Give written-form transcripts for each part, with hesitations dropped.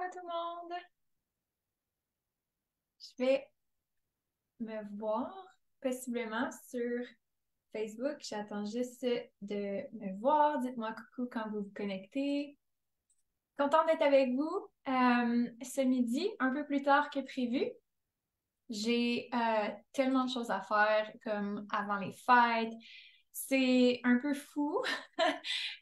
à tout le monde! Je vais me voir possiblement sur Facebook. J'attends juste de me voir. Dites-moi coucou quand vous vous connectez. Contente d'être avec vous. Ce midi, un peu plus tard que prévu, j'ai tellement de choses à faire comme avant les fêtes. C'est un peu fou.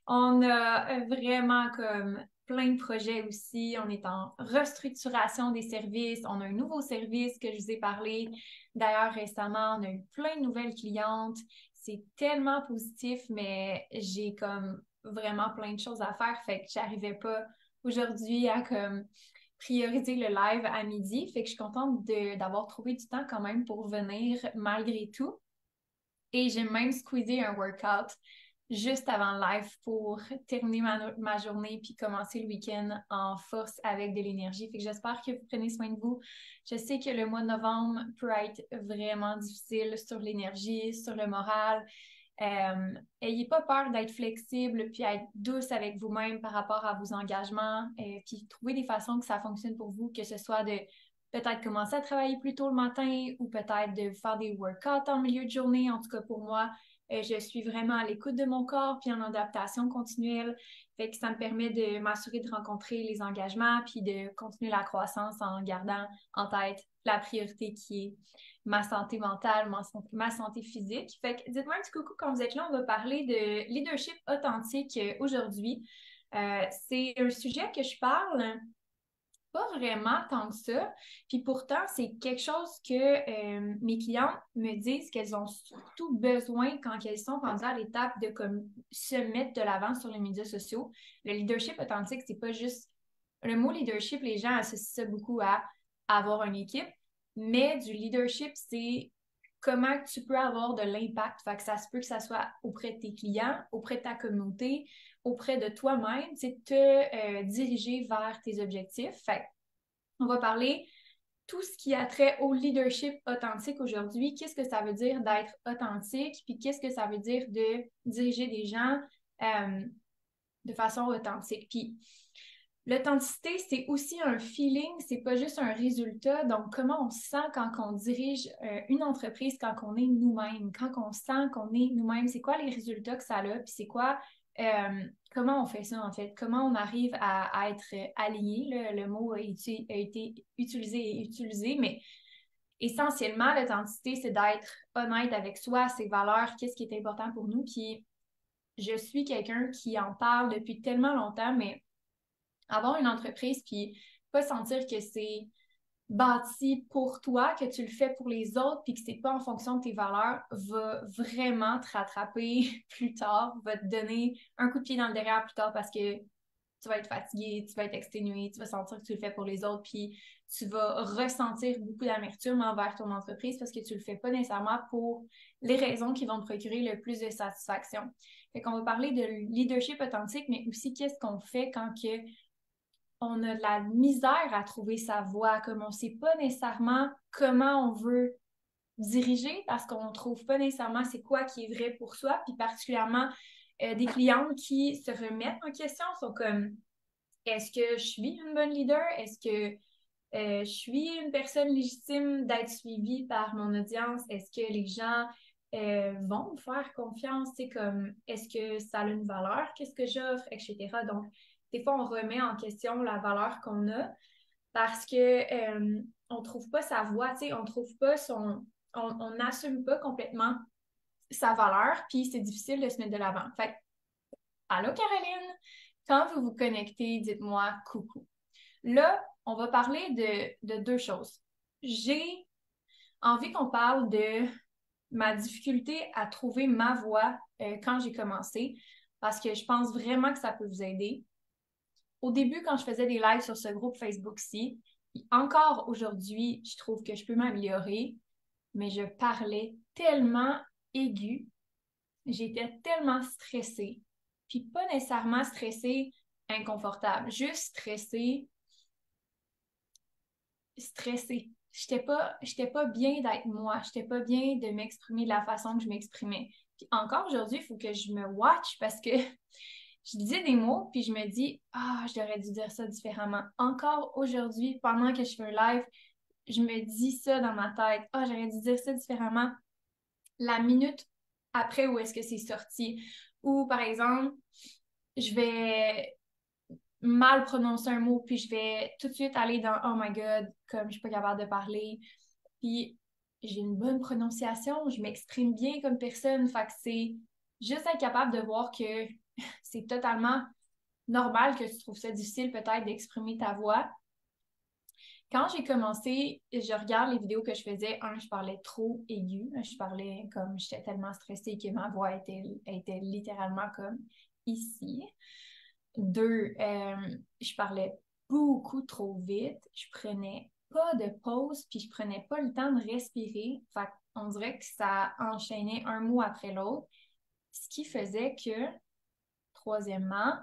On a vraiment comme plein de projets aussi. On est en restructuration des services. On a un nouveau service que je vous ai parlé. D'ailleurs, récemment, on a eu plein de nouvelles clientes. C'est tellement positif, mais j'ai comme vraiment plein de choses à faire. Fait que j'arrivais pas aujourd'hui à comme prioriser le live à midi. Fait que je suis contente d'avoir trouvé du temps quand même pour venir malgré tout. Et j'ai même squeezé un workout juste avant le live pour terminer ma journée puis commencer le week-end en force avec de l'énergie. Fait que j'espère que vous prenez soin de vous. Je sais que le mois de novembre peut être vraiment difficile sur l'énergie, sur le moral. Ayez pas peur d'être flexible puis être douce avec vous-même par rapport à vos engagements puis trouver des façons que ça fonctionne pour vous, que ce soit de peut-être commencer à travailler plus tôt le matin ou peut-être de faire des workouts en milieu de journée. En tout cas, pour moi, je suis vraiment à l'écoute de mon corps puis en adaptation continuelle. Fait que ça me permet de m'assurer de rencontrer les engagements puis de continuer la croissance en gardant en tête la priorité qui est ma santé mentale, ma santé physique. Fait que dites-moi un petit coucou quand vous êtes là. On va parler de leadership authentique aujourd'hui. C'est un sujet que je parle pas vraiment tant que ça. Puis pourtant, c'est quelque chose que mes clientes me disent qu'elles ont surtout besoin quand elles sont rendues à l'étape de comme, se mettre de l'avant sur les médias sociaux. Le leadership authentique, c'est pas juste... Le mot leadership, les gens associent ça beaucoup à avoir une équipe, mais du leadership, c'est comment tu peux avoir de l'impact. Fait que ça se peut que ça soit auprès de tes clients, auprès de ta communauté, auprès de toi-même, c'est te diriger vers tes objectifs. Fait on va parler tout ce qui a trait au leadership authentique aujourd'hui. Qu'est-ce que ça veut dire d'être authentique? Puis qu'est-ce que ça veut dire de diriger des gens de façon authentique? Puis l'authenticité, c'est aussi un feeling, c'est pas juste un résultat. Donc, comment on se sent quand on dirige une entreprise, quand on est nous-mêmes, quand on sent qu'on est nous-mêmes, c'est quoi les résultats que ça a, puis c'est quoi, comment on fait ça en fait, comment on arrive à être aligné. Le mot a été utilisé et utilisé, mais essentiellement, l'authenticité, c'est d'être honnête avec soi, ses valeurs, qu'est-ce qui est important pour nous. Puis, je suis quelqu'un qui en parle depuis tellement longtemps, mais avoir une entreprise puis pas sentir que c'est bâti pour toi, que tu le fais pour les autres puis que c'est pas en fonction de tes valeurs, va vraiment te rattraper plus tard, va te donner un coup de pied dans le derrière plus tard parce que tu vas être fatigué, tu vas être exténué, tu vas sentir que tu le fais pour les autres puis tu vas ressentir beaucoup d'amertume envers ton entreprise parce que tu le fais pas nécessairement pour les raisons qui vont te procurer le plus de satisfaction. Fait qu'on va parler de leadership authentique, mais aussi qu'est-ce qu'on fait quand que on a de la misère à trouver sa voie, comme on ne sait pas nécessairement comment on veut diriger parce qu'on ne trouve pas nécessairement c'est quoi qui est vrai pour soi, puis particulièrement des clientes qui se remettent en question, sont comme est-ce que je suis une bonne leader? Est-ce que je suis une personne légitime d'être suivie par mon audience? Est-ce que les gens vont me faire confiance? C'est comme, est-ce que ça a une valeur? Qu'est-ce que j'offre? Etc. Donc, des fois, on remet en question la valeur qu'on a parce que on trouve pas sa voix, tu sais, on trouve pas on n'assume pas complètement sa valeur, puis c'est difficile de se mettre de l'avant. Fait allô Caroline, quand vous vous connectez, dites-moi coucou. Là, on va parler de deux choses. J'ai envie qu'on parle de ma difficulté à trouver ma voix quand j'ai commencé, parce que je pense vraiment que ça peut vous aider. Au début, quand je faisais des lives sur ce groupe Facebook-ci, encore aujourd'hui, je trouve que je peux m'améliorer, mais je parlais tellement aigu, j'étais tellement stressée, puis pas nécessairement stressée inconfortable, juste stressée. J'étais pas bien d'être moi. J'étais pas bien de m'exprimer de la façon que je m'exprimais. Puis encore aujourd'hui, il faut que je me watch parce que je disais des mots, puis je me dis, ah, j'aurais dû dire ça différemment. Encore aujourd'hui, pendant que je fais un live, je me dis ça dans ma tête. Ah, j'aurais dû dire ça différemment la minute après où est-ce que c'est sorti. Ou par exemple, je vais mal prononcer un mot, puis je vais tout de suite aller dans Oh my God, comme je suis pas capable de parler. Puis j'ai une bonne prononciation, je m'exprime bien comme personne. Fait que c'est juste être capable de voir que c'est totalement normal que tu trouves ça difficile peut-être d'exprimer ta voix. Quand j'ai commencé, je regarde les vidéos que je faisais. Je parlais trop aigu. Je parlais comme j'étais tellement stressée que ma voix était littéralement comme ici. Deux, je parlais beaucoup trop vite. Je prenais pas de pause, puis je prenais pas le temps de respirer. Fait qu'on dirait que ça enchaînait un mot après l'autre. Ce qui faisait que, troisièmement,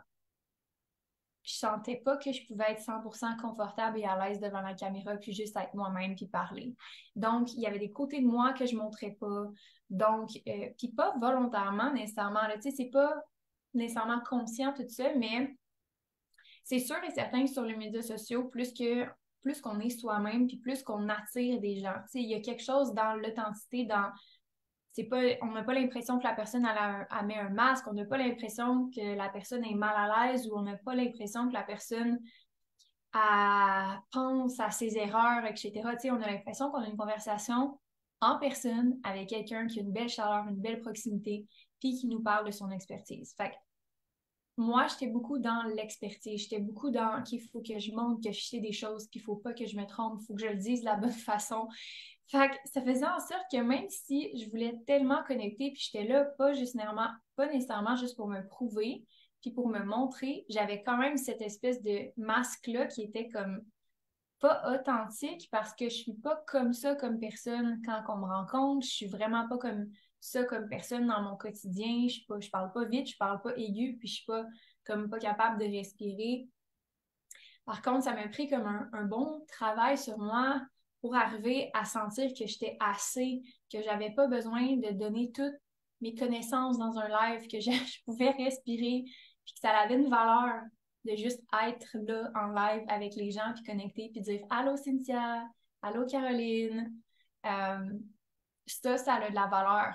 je sentais pas que je pouvais être 100% confortable et à l'aise devant la caméra puis juste être moi-même puis parler. Donc, il y avait des côtés de moi que je montrais pas. Donc, puis pas volontairement nécessairement. Tu sais, c'est pas nécessairement conscient tout ça, mais c'est sûr et certain que sur les médias sociaux, plus qu'on est soi-même puis plus qu'on attire des gens. Tu sais, il y a quelque chose dans l'authenticité, dans c'est pas, on n'a pas l'impression que la personne elle met un masque, on n'a pas l'impression que la personne est mal à l'aise ou on n'a pas l'impression que la personne pense à ses erreurs, etc. Tu sais, on a l'impression qu'on a une conversation en personne avec quelqu'un qui a une belle chaleur, une belle proximité, puis qui nous parle de son expertise. Fait que moi, j'étais beaucoup dans l'expertise, j'étais beaucoup dans qu'il faut que je montre que je sais des choses, qu'il faut pas que je me trompe, il faut que je le dise de la bonne façon. Fait que ça faisait en sorte que même si je voulais tellement connecter, puis j'étais là pas nécessairement juste pour me prouver, puis pour me montrer, j'avais quand même cette espèce de masque-là qui était comme pas authentique parce que je suis pas comme ça comme personne quand on me rencontre, je suis vraiment pas comme ça comme personne dans mon quotidien, je parle pas vite, je parle pas aigu, puis je suis pas capable de respirer. Par contre, ça m'a pris comme un bon travail sur moi pour arriver à sentir que j'étais assez, que j'avais pas besoin de donner toutes mes connaissances dans un live, que je pouvais respirer, puis que ça avait une valeur de juste être là en live avec les gens, puis connecter, puis dire Allô Cynthia, allô Caroline. Euh, ça a de la valeur.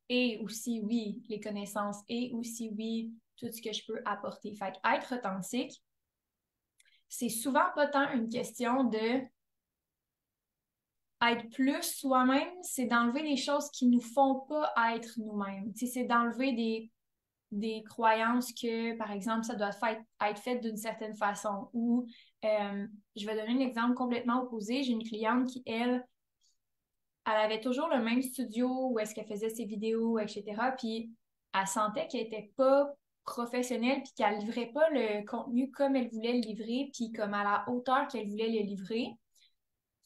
Et aussi, oui, les connaissances, et aussi, oui, tout ce que je peux apporter. Fait être authentique, c'est souvent pas tant une question de être plus soi-même, c'est d'enlever les choses qui nous font pas être nous-mêmes. C'est d'enlever des croyances que, par exemple, ça doit être fait d'une certaine façon. Ou, je vais donner un exemple complètement opposé. J'ai une cliente qui, elle avait toujours le même studio où est-ce qu'elle faisait ses vidéos, etc. Puis, elle sentait qu'elle était pas professionnelle puis qu'elle livrait pas le contenu comme elle voulait le livrer puis comme à la hauteur qu'elle voulait le livrer.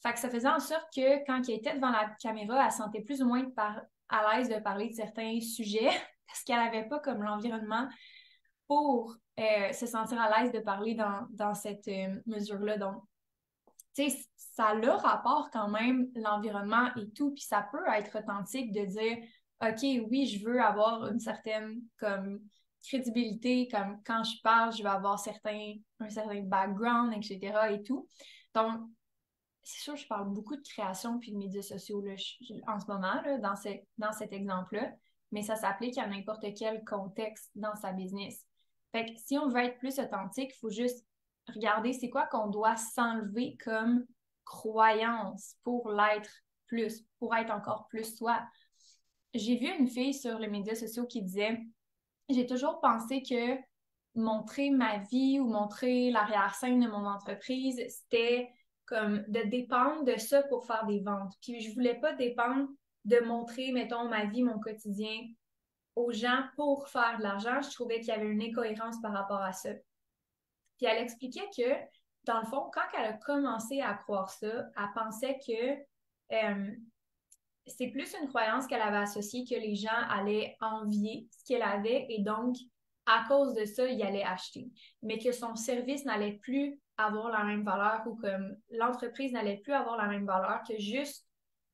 Fait que ça faisait en sorte que quand elle était devant la caméra, elle sentait plus ou moins à l'aise de parler de certains sujets parce qu'elle n'avait pas comme l'environnement pour se sentir à l'aise de parler dans cette mesure-là. Donc, tu sais, ça a le rapport quand même, l'environnement et tout, puis ça peut être authentique de dire, OK, oui, je veux avoir une certaine comme crédibilité, comme quand je parle, je vais avoir un certain background, etc. et tout. Donc, c'est sûr, je parle beaucoup de création puis de médias sociaux là, en ce moment, là, dans cet exemple-là, mais ça s'applique à n'importe quel contexte dans sa business. Fait que si on veut être plus authentique, il faut juste regarder c'est quoi qu'on doit s'enlever comme croyance pour l'être plus, pour être encore plus soi. J'ai vu une fille sur les médias sociaux qui disait j'ai toujours pensé que montrer ma vie ou montrer l'arrière-scène de mon entreprise, c'était comme de dépendre de ça pour faire des ventes. Puis je voulais pas dépendre de montrer, mettons, ma vie, mon quotidien aux gens pour faire de l'argent. Je trouvais qu'il y avait une incohérence par rapport à ça. Puis elle expliquait que, dans le fond, quand elle a commencé à croire ça, elle pensait que c'est plus une croyance qu'elle avait associée que les gens allaient envier ce qu'elle avait et donc, à cause de ça, ils allaient acheter. Mais que son service n'allait plus avoir la même valeur ou comme l'entreprise n'allait plus avoir la même valeur que juste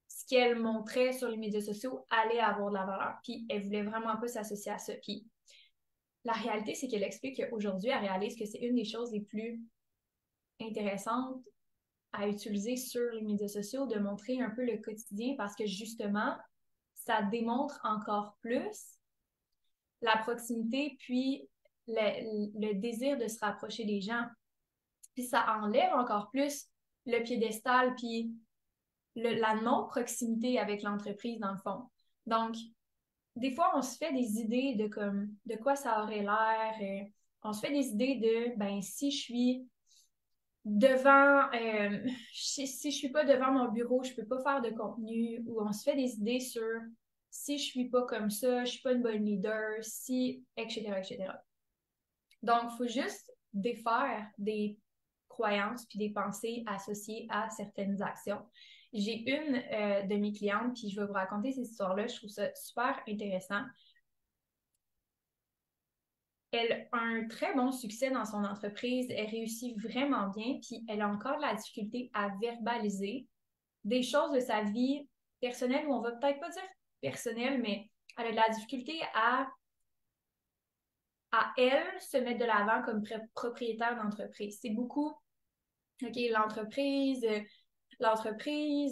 ce qu'elle montrait sur les médias sociaux allait avoir de la valeur. Puis elle voulait vraiment pas s'associer à ça. Puis la réalité, c'est qu'elle explique qu'aujourd'hui, elle réalise que c'est une des choses les plus intéressantes à utiliser sur les médias sociaux, de montrer un peu le quotidien parce que justement, ça démontre encore plus la proximité puis le désir de se rapprocher des gens. Puis ça enlève encore plus le piédestal puis la non-proximité avec l'entreprise dans le fond. Donc, des fois, on se fait des idées de comme de quoi ça aurait l'air. On se fait des idées de ben si je suis devant si je suis pas devant mon bureau, je peux pas faire de contenu, ou on se fait des idées sur si je suis pas comme ça, je suis pas une bonne leader, si, etc., etc. Donc, il faut juste défaire des croyances puis des pensées associées à certaines actions. J'ai une de mes clientes, puis je vais vous raconter cette histoire-là, je trouve ça super intéressant. Elle a un très bon succès dans son entreprise, elle réussit vraiment bien, puis elle a encore de la difficulté à verbaliser des choses de sa vie personnelle, ou on va peut-être pas dire personnelle, mais elle a de la difficulté à elle se mettre de l'avant comme propriétaire d'entreprise. C'est beaucoup, OK, l'entreprise,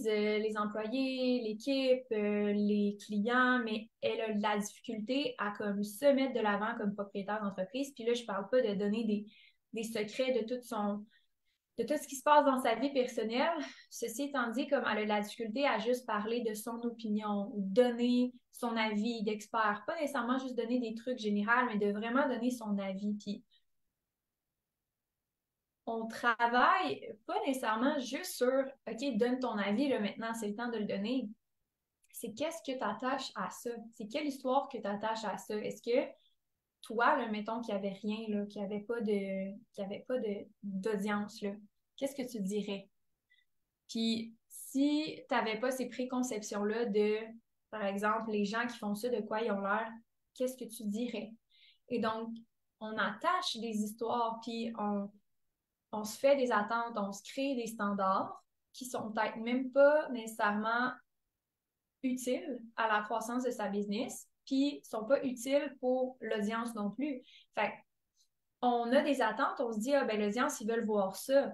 les employés, l'équipe, les clients, mais elle a de la difficulté à comme se mettre de l'avant comme propriétaire d'entreprise. Puis là, je parle pas de donner des secrets de tout ce qui se passe dans sa vie personnelle. Ceci étant dit, comme elle a de la difficulté à juste parler de son opinion ou donner son avis d'expert, pas nécessairement juste donner des trucs généraux, mais de vraiment donner son avis. Puis on travaille pas nécessairement juste sur OK, donne ton avis, là, maintenant, c'est le temps de le donner. C'est qu'est-ce que tu attaches à ça? C'est quelle histoire que tu attaches à ça? Est-ce que toi, là, mettons qu'il n'y avait rien, là, qu'il y avait pas d'audience, là, qu'est-ce que tu dirais? Puis si tu n'avais pas ces préconceptions-là de, par exemple, les gens qui font ça, de quoi ils ont l'air, qu'est-ce que tu dirais? Et donc, on attache des histoires, puis on se fait des attentes, on se crée des standards qui sont peut-être même pas nécessairement utiles à la croissance de sa business, puis sont pas utiles pour l'audience non plus. Fait on a des attentes, on se dit, ah ben l'audience, ils veulent voir ça.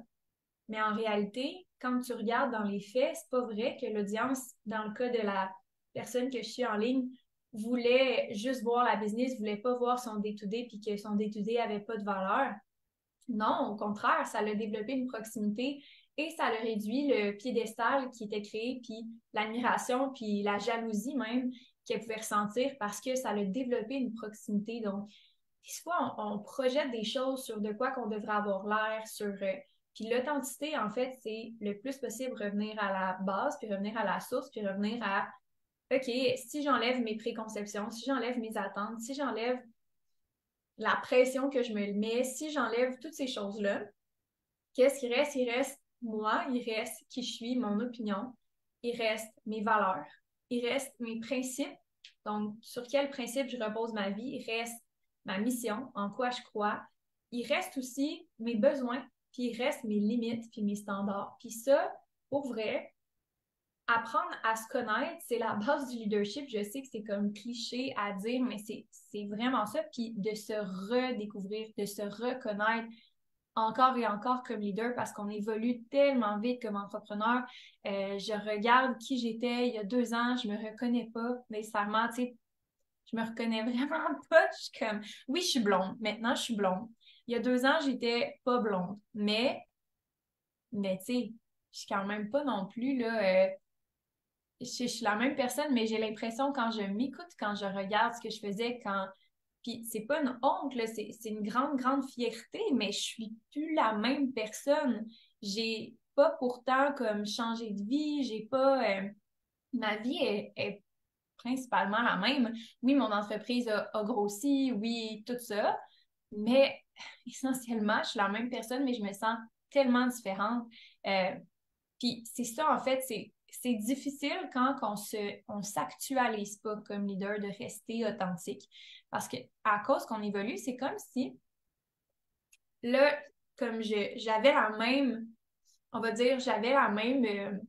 Mais en réalité, quand tu regardes dans les faits, c'est pas vrai que l'audience, dans le cas de la personne que je suis en ligne, voulait juste voir la business, voulait pas voir son day-to-day puis que son day-to-day avait pas de valeur. Non, au contraire, ça a développé une proximité et ça a réduit le piédestal qui était créé, puis l'admiration, puis la jalousie même qu'elle pouvait ressentir parce que ça a développé une proximité. Donc, des fois, on projette des choses sur de quoi qu'on devrait avoir l'air, sur... puis l'authenticité, en fait, c'est le plus possible revenir à la base, puis revenir à la source, puis revenir à, OK, si j'enlève mes préconceptions, si j'enlève mes attentes, si j'enlève la pression que je me mets, si j'enlève toutes ces choses-là, qu'est-ce qui reste? Il reste moi, il reste qui je suis, mon opinion, il reste mes valeurs, il reste mes principes, donc sur quels principes je repose ma vie, il reste ma mission, en quoi je crois, il reste aussi mes besoins, puis il reste mes limites, puis mes standards. Puis ça, pour vrai, apprendre à se connaître, c'est la base du leadership. Je sais que c'est comme cliché à dire, mais c'est vraiment ça. Puis de se redécouvrir, de se reconnaître encore et encore comme leader parce qu'on évolue tellement vite comme entrepreneur. Je regarde qui j'étais il y a 2 ans, je me reconnais pas nécessairement, tu sais, je me reconnais vraiment pas. Je suis comme, oui, je suis blonde. Maintenant, je suis blonde. Il y a 2 ans, j'étais pas blonde. Mais tu sais, je suis quand même pas non plus, là, je suis la même personne, mais j'ai l'impression quand je m'écoute, quand je regarde ce que je faisais, quand. Puis c'est pas une honte, là, c'est une grande, grande fierté, mais je suis plus la même personne. J'ai pas pourtant comme changé de vie, j'ai pas. Ma vie est principalement la même. Oui, mon entreprise a grossi, oui, tout ça, mais essentiellement, je suis la même personne, mais je me sens tellement différente. Euh, Puis c'est ça, en fait, c'est difficile quand on s'actualise pas comme leader de rester authentique. Parce que à cause qu'on évolue, c'est comme si là, comme j'avais la même, on va dire, j'avais la même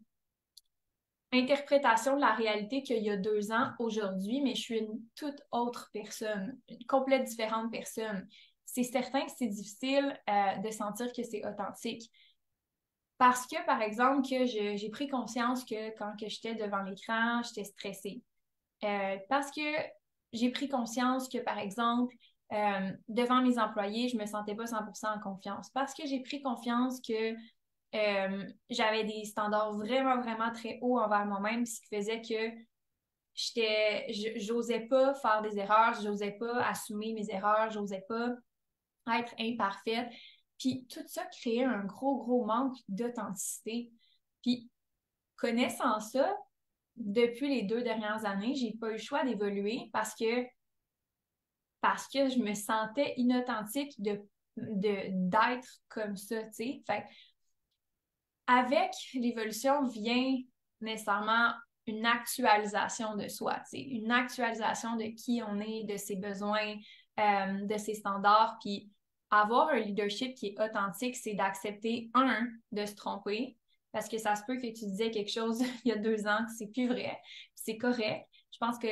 interprétation de la réalité qu'il y a 2 ans aujourd'hui, mais je suis une toute autre personne, une complète différente personne. C'est certain que c'est difficile de sentir que c'est authentique. Parce que, par exemple, que j'ai pris conscience que quand que j'étais devant l'écran, j'étais stressée. Parce que j'ai pris conscience que, par exemple, devant mes employés, je me sentais pas 100% en confiance. Parce que j'ai pris confiance que j'avais des standards vraiment, vraiment très hauts envers moi-même, ce qui faisait que j'osais pas faire des erreurs, j'osais pas assumer mes erreurs, j'osais pas être imparfaite. Puis tout ça créait un gros, gros manque d'authenticité. Puis connaissant ça, depuis les 2 dernières années, j'ai pas eu le choix d'évoluer parce que je me sentais inauthentique d'être comme ça, tu sais. Fait avec l'évolution vient nécessairement une actualisation de soi, tu sais, une actualisation de qui on est, de ses besoins, de ses standards. Puis avoir un leadership qui est authentique, c'est d'accepter, de se tromper, parce que ça se peut que tu disais quelque chose il y a 2 ans que c'est plus vrai, c'est correct. Je pense que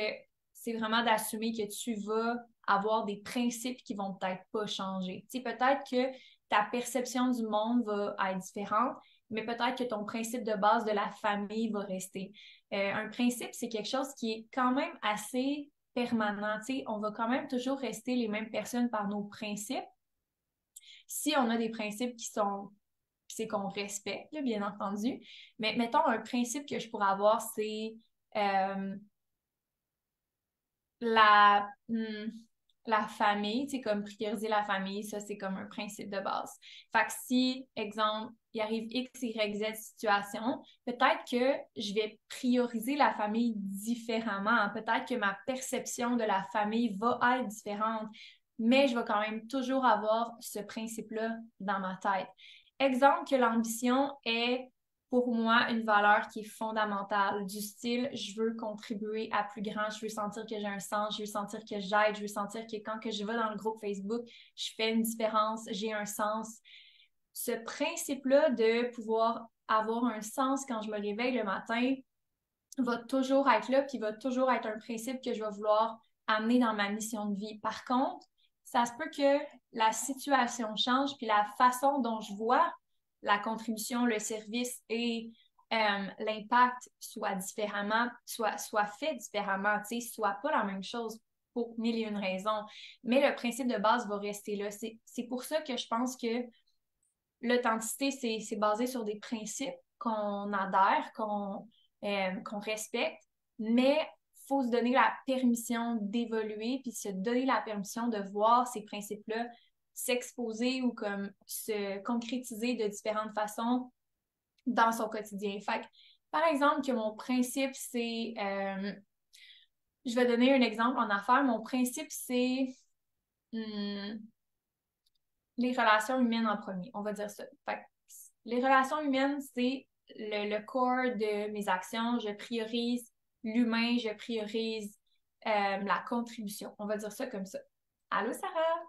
c'est vraiment d'assumer que tu vas avoir des principes qui vont peut-être pas changer. Tu sais, peut-être que ta perception du monde va être différente, mais peut-être que ton principe de base de la famille va rester. Un principe, c'est quelque chose qui est quand même assez permanent. T'sais, on va quand même toujours rester les mêmes personnes par nos principes. Si on a des principes qui sont, c'est qu'on respecte, là, bien entendu. Mais mettons, un principe que je pourrais avoir, c'est euh, la, hmm, la famille, c'est comme prioriser la famille, ça c'est comme un principe de base. Fait que si, exemple, il arrive X, Y, Z situation, peut-être que je vais prioriser la famille différemment. Peut-être que ma perception de la famille va être différente, mais je vais quand même toujours avoir ce principe-là dans ma tête. Exemple que l'ambition est pour moi une valeur qui est fondamentale, du style, je veux contribuer à plus grand, je veux sentir que j'ai un sens, je veux sentir que j'aide, je veux sentir que quand que je vais dans le groupe Facebook, je fais une différence, j'ai un sens. Ce principe-là de pouvoir avoir un sens quand je me réveille le matin va toujours être là, puis va toujours être un principe que je vais vouloir amener dans ma mission de vie. Par contre, ça se peut que la situation change, puis la façon dont je vois la contribution, le service et l'impact soit fait différemment, tu sais, soit pas la même chose pour mille et une raisons. Mais le principe de base va rester là. C'est pour ça que je pense que l'authenticité, c'est basé sur des principes qu'on adhère, qu'on respecte, mais il faut se donner la permission d'évoluer, puis se donner la permission de voir ces principes-là s'exposer ou comme se concrétiser de différentes façons dans son quotidien. Fait que, par exemple, que mon principe, c'est... je vais donner un exemple en affaires. Mon principe, c'est les relations humaines en premier. On va dire ça. Fait que, les relations humaines, c'est le core de mes actions. Je priorise l'humain, je priorise la contribution. On va dire ça comme ça. Allô, Sarah?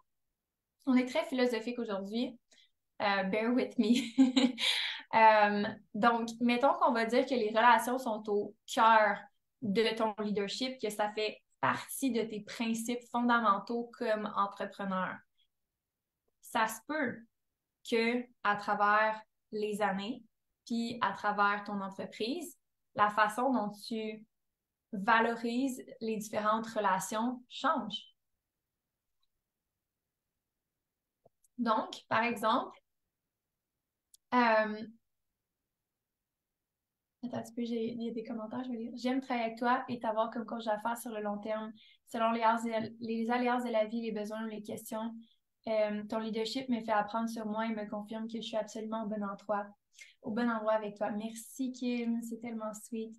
On est très philosophique aujourd'hui. Bear with me. Donc, mettons qu'on va dire que les relations sont au cœur de ton leadership, que ça fait partie de tes principes fondamentaux comme entrepreneur. Ça se peut que à travers les années, puis à travers ton entreprise, la façon dont tu valorises les différentes relations change. Donc, par exemple, attends un petit peu, il y a des commentaires, je vais lire. J'aime travailler avec toi et t'avoir comme coach d'affaires sur le long terme, selon les aléas de la vie, les besoins, les questions. Ton leadership me fait apprendre sur moi et me confirme que je suis absolument au bon endroit avec toi. Merci, Kim, c'est tellement sweet.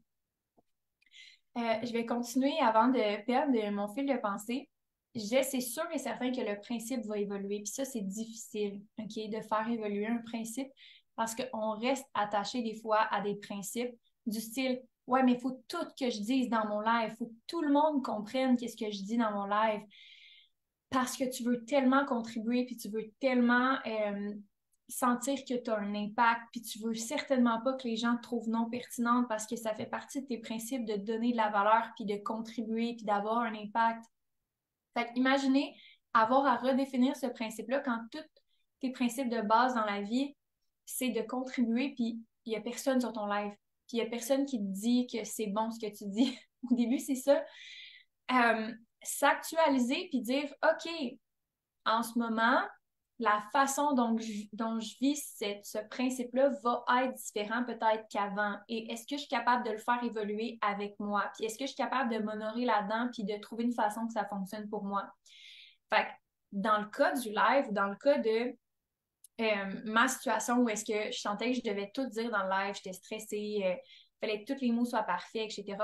Je vais continuer avant de perdre mon fil de pensée. C'est sûr et certain que le principe va évoluer. Puis ça, c'est difficile, OK, de faire évoluer un principe parce qu'on reste attaché des fois à des principes du style, ouais, mais il faut tout que je dise dans mon live. Il faut que tout le monde comprenne qu'est-ce que je dis dans mon live parce que tu veux tellement contribuer puis tu veux tellement sentir que tu as un impact, puis tu veux certainement pas que les gens te trouvent non pertinente parce que ça fait partie de tes principes de donner de la valeur, puis de contribuer, puis d'avoir un impact. Fait que imaginez avoir à redéfinir ce principe-là quand tous tes principes de base dans la vie, c'est de contribuer, puis il n'y a personne sur ton live. Puis il n'y a personne qui te dit que c'est bon ce que tu dis. Au début, c'est ça. S'actualiser, puis dire, OK, en ce moment, la façon dont je vis ce principe-là va être différent peut-être qu'avant. Et est-ce que je suis capable de le faire évoluer avec moi? Puis est-ce que je suis capable de m'honorer là-dedans puis de trouver une façon que ça fonctionne pour moi? Fait que dans le cas du live, dans le cas de ma situation où est-ce que je sentais que je devais tout dire dans le live, j'étais stressée, il fallait que tous les mots soient parfaits, etc.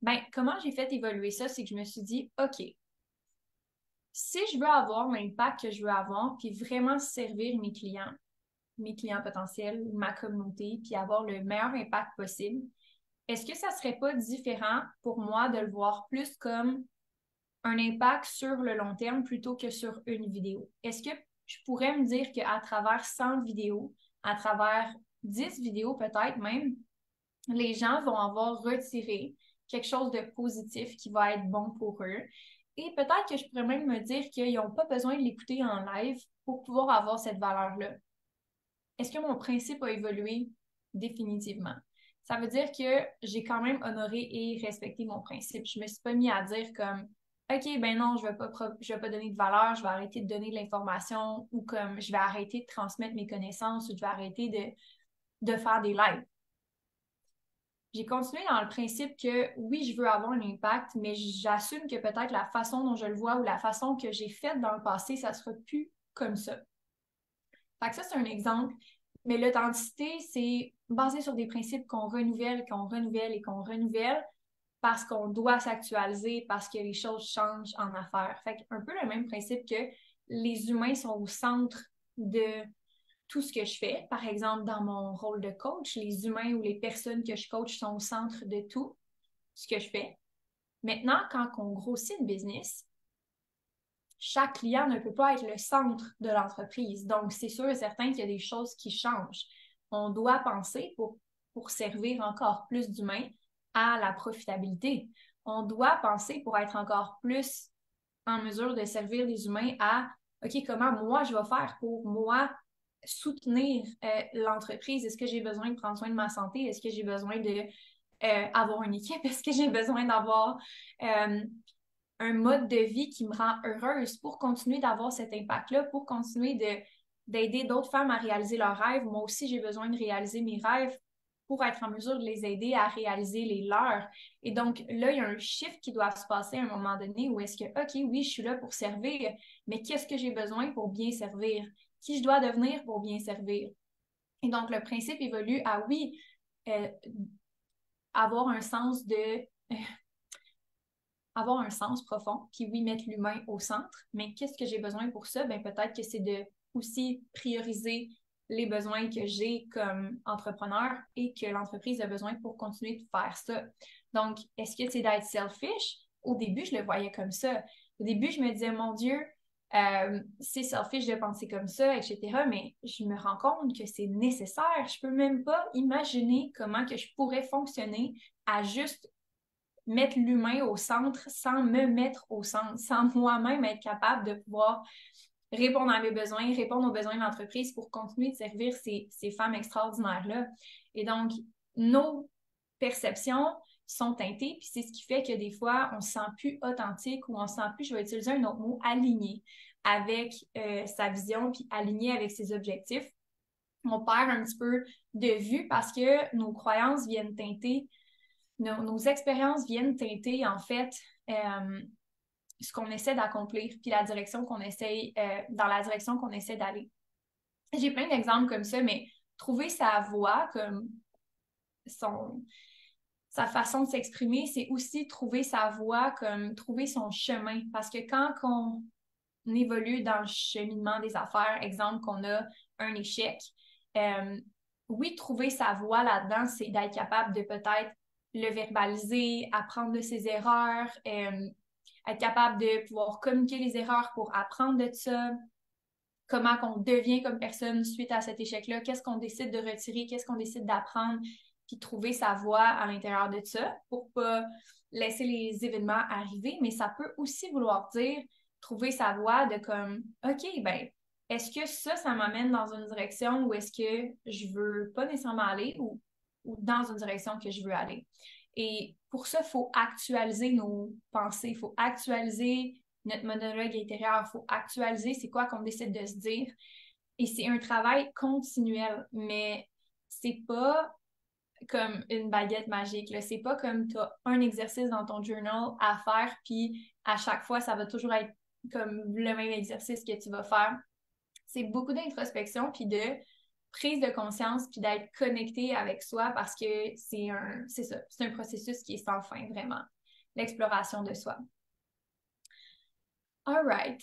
Ben, comment j'ai fait évoluer ça? C'est que je me suis dit, OK, si je veux avoir l'impact que je veux avoir, puis vraiment servir mes clients potentiels, ma communauté, puis avoir le meilleur impact possible, est-ce que ça serait pas différent pour moi de le voir plus comme un impact sur le long terme plutôt que sur une vidéo? Est-ce que je pourrais me dire qu'à travers 100 vidéos, à travers 10 vidéos peut-être même, les gens vont avoir retiré quelque chose de positif qui va être bon pour eux. Et peut-être que je pourrais même me dire qu'ils n'ont pas besoin de l'écouter en live pour pouvoir avoir cette valeur-là. Est-ce que mon principe a évolué? Définitivement. Ça veut dire que j'ai quand même honoré et respecté mon principe. Je me suis pas mis à dire comme OK, ben non, je vais pas donner de valeur, je vais arrêter de donner de l'information ou comme je vais arrêter de transmettre mes connaissances ou je vais arrêter de faire des lives. J'ai continué dans le principe que oui, je veux avoir un impact, mais j'assume que peut-être la façon dont je le vois ou la façon que j'ai faite dans le passé, ça sera plus comme ça. Fait que ça, c'est un exemple. Mais l'authenticité, c'est basé sur des principes qu'on renouvelle, qu'on renouvelle et qu'on renouvelle parce qu'on doit s'actualiser, parce que les choses changent en affaires. Fait que un peu le même principe que les humains sont au centre de tout ce que je fais. Par exemple, dans mon rôle de coach, les humains ou les personnes que je coach sont au centre de tout ce que je fais. Maintenant, quand on grossit une business, chaque client ne peut pas être le centre de l'entreprise. Donc, c'est sûr et certain qu'il y a des choses qui changent. On doit penser pour servir encore plus d'humains à la profitabilité. On doit penser pour être encore plus en mesure de servir les humains à, OK, comment moi je vais faire pour moi soutenir l'entreprise? Est-ce que j'ai besoin de prendre soin de ma santé? Est-ce que j'ai besoin de avoir une équipe? Est-ce que j'ai besoin d'avoir un mode de vie qui me rend heureuse pour continuer d'avoir cet impact-là, pour continuer d'aider d'autres femmes à réaliser leurs rêves? Moi aussi, j'ai besoin de réaliser mes rêves pour être en mesure de les aider à réaliser les leurs. Et donc, là, il y a un shift qui doit se passer à un moment donné où est-ce que, OK, oui, je suis là pour servir, mais qu'est-ce que j'ai besoin pour bien servir? Qui je dois devenir pour bien servir? Et donc, le principe évolue à, oui, euh, avoir un sens de avoir un sens profond, puis oui, mettre l'humain au centre. Mais qu'est-ce que j'ai besoin pour ça? Ben, peut-être que c'est de aussi prioriser les besoins que j'ai comme entrepreneur et que l'entreprise a besoin pour continuer de faire ça. Donc, est-ce que c'est d'être selfish? Au début, je le voyais comme ça. Au début, je me disais, mon Dieu, c'est selfish de penser comme ça, etc. Mais je me rends compte que c'est nécessaire. Je peux même pas imaginer comment que je pourrais fonctionner à juste mettre l'humain au centre sans me mettre au centre, sans moi-même être capable de pouvoir répondre à mes besoins, répondre aux besoins de l'entreprise pour continuer de servir ces femmes extraordinaires-là. Et donc, nos perceptions sont teintées, puis c'est ce qui fait que des fois, on se sent plus authentique ou on se sent plus, je vais utiliser un autre mot, aligné avec sa vision, puis aligné avec ses objectifs. On perd un petit peu de vue parce que nos croyances viennent teinter nos expériences viennent teinter, en fait, ce qu'on essaie d'accomplir, puis la direction qu'on essaie, dans la direction qu'on essaie d'aller. J'ai plein d'exemples comme ça, mais trouver sa voie, comme sa façon de s'exprimer, c'est aussi trouver sa voie, comme trouver son chemin. Parce que quand on évolue dans le cheminement des affaires, exemple qu'on a un échec, oui, trouver sa voie là-dedans, c'est d'être capable de peut-être le verbaliser, apprendre de ses erreurs, être capable de pouvoir communiquer les erreurs pour apprendre de ça, comment qu'on devient comme personne suite à cet échec-là, qu'est-ce qu'on décide de retirer, qu'est-ce qu'on décide d'apprendre, puis trouver sa voie à l'intérieur de ça pour pas laisser les événements arriver. Mais ça peut aussi vouloir dire trouver sa voie de comme, OK, ben, est-ce que ça m'amène dans une direction où est-ce que je veux pas nécessairement aller ou dans une direction que je veux aller? Et pour ça, il faut actualiser nos pensées, il faut actualiser notre monologue intérieur, il faut actualiser c'est quoi qu'on décide de se dire. Et c'est un travail continuel, mais c'est pas comme une baguette magique. Là. C'est pas comme tu as un exercice dans ton journal à faire, puis à chaque fois, ça va toujours être comme le même exercice que tu vas faire. C'est beaucoup d'introspection, puis de prise de conscience, puis d'être connecté avec soi parce que c'est ça, c'est un processus qui est sans fin, vraiment. L'exploration de soi. All right.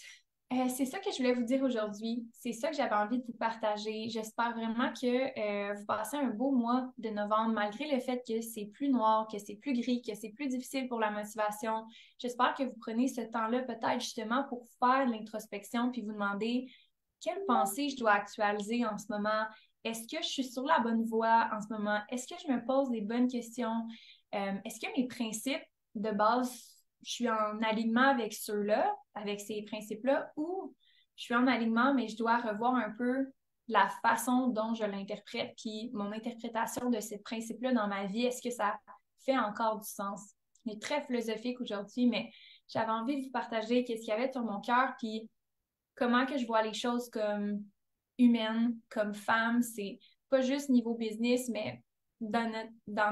C'est ça que je voulais vous dire aujourd'hui. C'est ça que j'avais envie de vous partager. J'espère vraiment que vous passez un beau mois de novembre, malgré le fait que c'est plus noir, que c'est plus gris, que c'est plus difficile pour la motivation. J'espère que vous prenez ce temps-là peut-être justement pour faire de l'introspection puis vous demander quelle pensée je dois actualiser en ce moment. Est-ce que je suis sur la bonne voie en ce moment? Est-ce que je me pose les bonnes questions? Est-ce que mes principes de base je suis en alignement avec ceux-là, avec ces principes-là, ou je suis en alignement, mais je dois revoir un peu la façon dont je l'interprète, puis mon interprétation de ces principes-là dans ma vie, est-ce que ça fait encore du sens? Je suis très philosophique aujourd'hui, mais j'avais envie de vous partager qu'est-ce qu'il y avait sur mon cœur, puis comment que je vois les choses comme humaine, comme femme. C'est pas juste niveau business, mais dans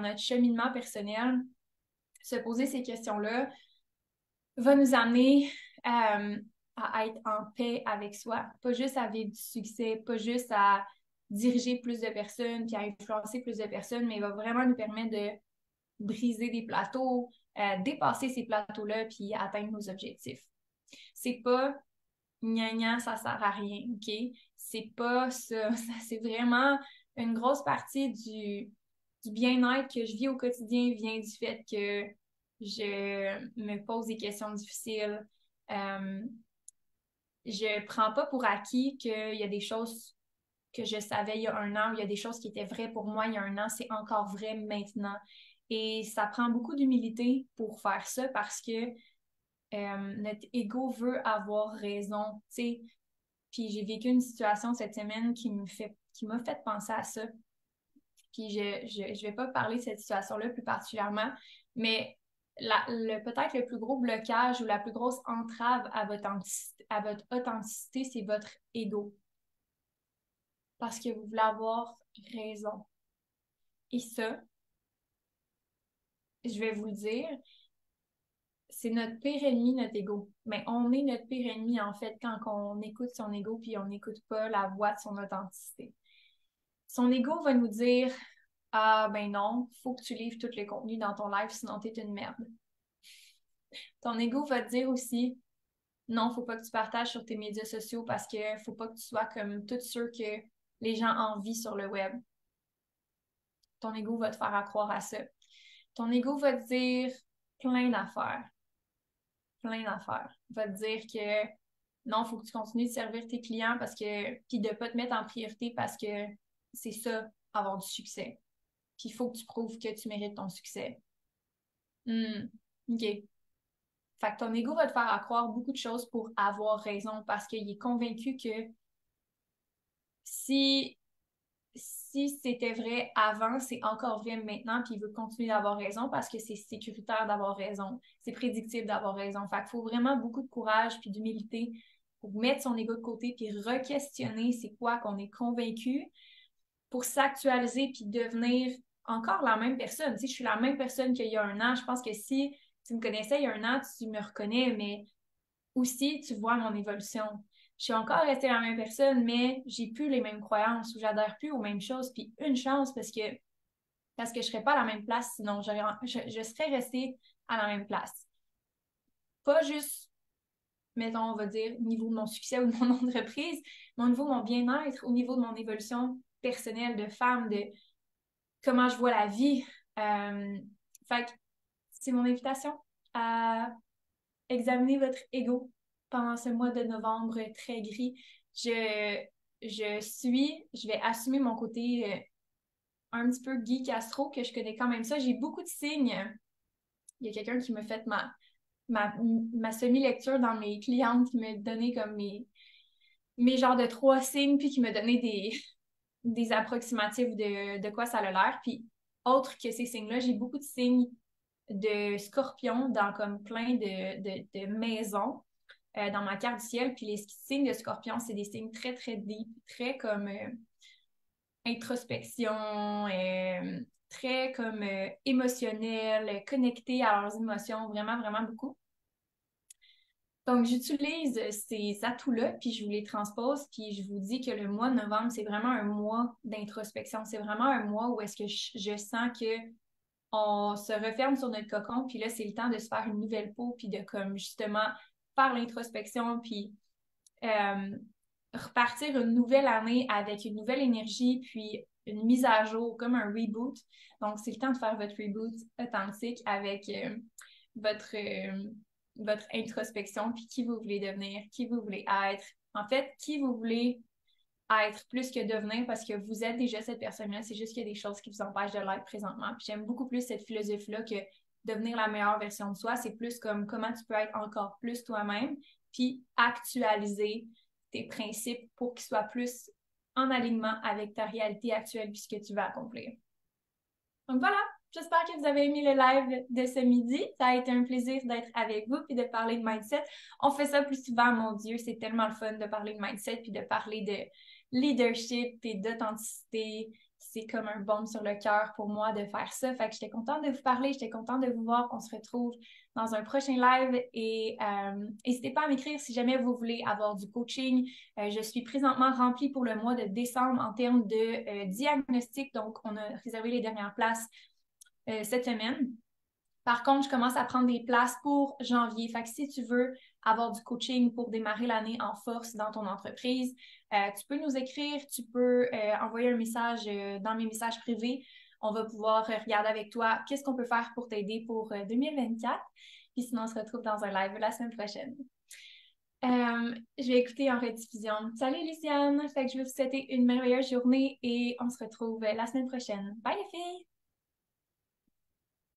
notre cheminement personnel, se poser ces questions-là, va nous amener à être en paix avec soi, pas juste à vivre du succès, pas juste à diriger plus de personnes puis à influencer plus de personnes, mais il va vraiment nous permettre de briser des plateaux, dépasser ces plateaux-là puis atteindre nos objectifs. C'est pas gna gna, ça sert à rien, OK? C'est pas ça. C'est vraiment une grosse partie du bien-être que je vis au quotidien vient du fait que je me pose des questions difficiles. Euh, je prends pas pour acquis qu'il y a des choses que je savais il y a un an, ou il y a des choses qui étaient vraies pour moi il y a un an, c'est encore vrai maintenant. Et ça prend beaucoup d'humilité pour faire ça parce que notre ego veut avoir raison, tu sais. Puis j'ai vécu une situation cette semaine qui m'a fait penser à ça. Puis je vais pas parler de cette situation-là plus particulièrement, mais peut-être le plus gros blocage ou la plus grosse entrave à votre authenticité, c'est votre ego. Parce que vous voulez avoir raison. Et ça, je vais vous le dire, c'est notre pire ennemi, notre ego. Mais on est notre pire ennemi, en fait, quand on écoute son ego puis on n'écoute pas la voix de son authenticité. Son ego va nous dire ah ben non, faut que tu livres tous les contenus dans ton live, sinon t'es une merde. Ton ego va te dire aussi non, faut pas que tu partages sur tes médias sociaux parce que faut pas que tu sois comme tous ceux que les gens envient sur le web. Ton ego va te faire croire à ça. Ton ego va te dire plein d'affaires. Plein d'affaires. Il va te dire que non, il faut que tu continues de servir tes clients parce que puis de pas te mettre en priorité parce que c'est ça, avoir du succès. Puis il faut que tu prouves que tu mérites ton succès. OK. Fait que ton ego va te faire croire beaucoup de choses pour avoir raison parce qu'il est convaincu que si si c'était vrai avant, c'est encore vrai maintenant, puis il veut continuer d'avoir raison parce que c'est sécuritaire d'avoir raison. C'est prédictible d'avoir raison. Fait qu'il faut vraiment beaucoup de courage puis d'humilité pour mettre son ego de côté puis re-questionner c'est quoi qu'on est convaincu pour s'actualiser puis devenir encore la même personne. Tu sais, je suis la même personne qu'il y a un an. Je pense que si tu me connaissais il y a un an, tu me reconnais, mais aussi, tu vois mon évolution. Je suis encore restée la même personne, mais j'ai plus les mêmes croyances ou j'adhère plus aux mêmes choses. Puis une chance parce que je serais pas à la même place, sinon je serais restée à la même place. Pas juste, mettons, on va dire, au niveau de mon succès ou de mon entreprise, mais au niveau de mon bien-être, au niveau de mon évolution personnelle de femme, de comment je vois la vie. Fait que c'est mon invitation à examiner votre ego pendant ce mois de novembre très gris. je vais assumer mon côté un petit peu geek astro, que je connais quand même ça. J'ai beaucoup de signes. Il y a quelqu'un qui m'a fait ma semi-lecture dans mes clientes, qui m'a donné comme mes genres de 3 signes, puis qui m'a donné des approximatifs de quoi ça a l'air. Puis, autre que ces signes-là, j'ai beaucoup de signes de scorpions dans comme plein de maisons dans ma carte du ciel. Puis les signes de scorpion, c'est des signes très, très deep, très comme introspection, très comme émotionnel, connectés à leurs émotions, vraiment, vraiment beaucoup. Donc, j'utilise ces atouts-là, puis je vous les transpose, puis je vous dis que le mois de novembre, c'est vraiment un mois d'introspection. C'est vraiment un mois où est-ce que je sens que on se referme sur notre cocon, puis là, c'est le temps de se faire une nouvelle peau, puis de comme justement faire l'introspection, puis euh, repartir une nouvelle année avec une nouvelle énergie, puis une mise à jour, comme un reboot. Donc, c'est le temps de faire votre reboot authentique avec votre, euh, votre introspection, puis qui vous voulez devenir, qui vous voulez être. En fait, qui vous voulez être plus que devenir, parce que vous êtes déjà cette personne-là. C'est juste qu'il y a des choses qui vous empêchent de l'être présentement. Puis j'aime beaucoup plus cette philosophie-là que devenir la meilleure version de soi. C'est plus comme comment tu peux être encore plus toi-même, puis actualiser tes principes pour qu'ils soient plus en alignement avec ta réalité actuelle puis ce que tu veux accomplir. Donc voilà, j'espère que vous avez aimé le live de ce midi. Ça a été un plaisir d'être avec vous puis de parler de mindset. On fait ça plus souvent, mon Dieu, c'est tellement le fun de parler de mindset puis de parler de leadership et d'authenticité. C'est comme un baume sur le cœur pour moi de faire ça. Fait que j'étais contente de vous parler, j'étais contente de vous voir. On se retrouve dans un prochain live et n'hésitez pas à m'écrire si jamais vous voulez avoir du coaching. Je suis présentement remplie pour le mois de décembre en termes de diagnostic. Donc, on a réservé les dernières places cette semaine. Par contre, je commence à prendre des places pour janvier. Fait que si tu veux avoir du coaching pour démarrer l'année en force dans ton entreprise, tu peux nous écrire, tu peux envoyer un message dans mes messages privés. On va pouvoir regarder avec toi qu'est-ce qu'on peut faire pour t'aider pour 2024. Puis sinon, on se retrouve dans un live la semaine prochaine. Je vais écouter en rediffusion. Salut Luciane! Fait que je vais vous souhaiter une merveilleuse journée et on se retrouve la semaine prochaine. Bye les filles!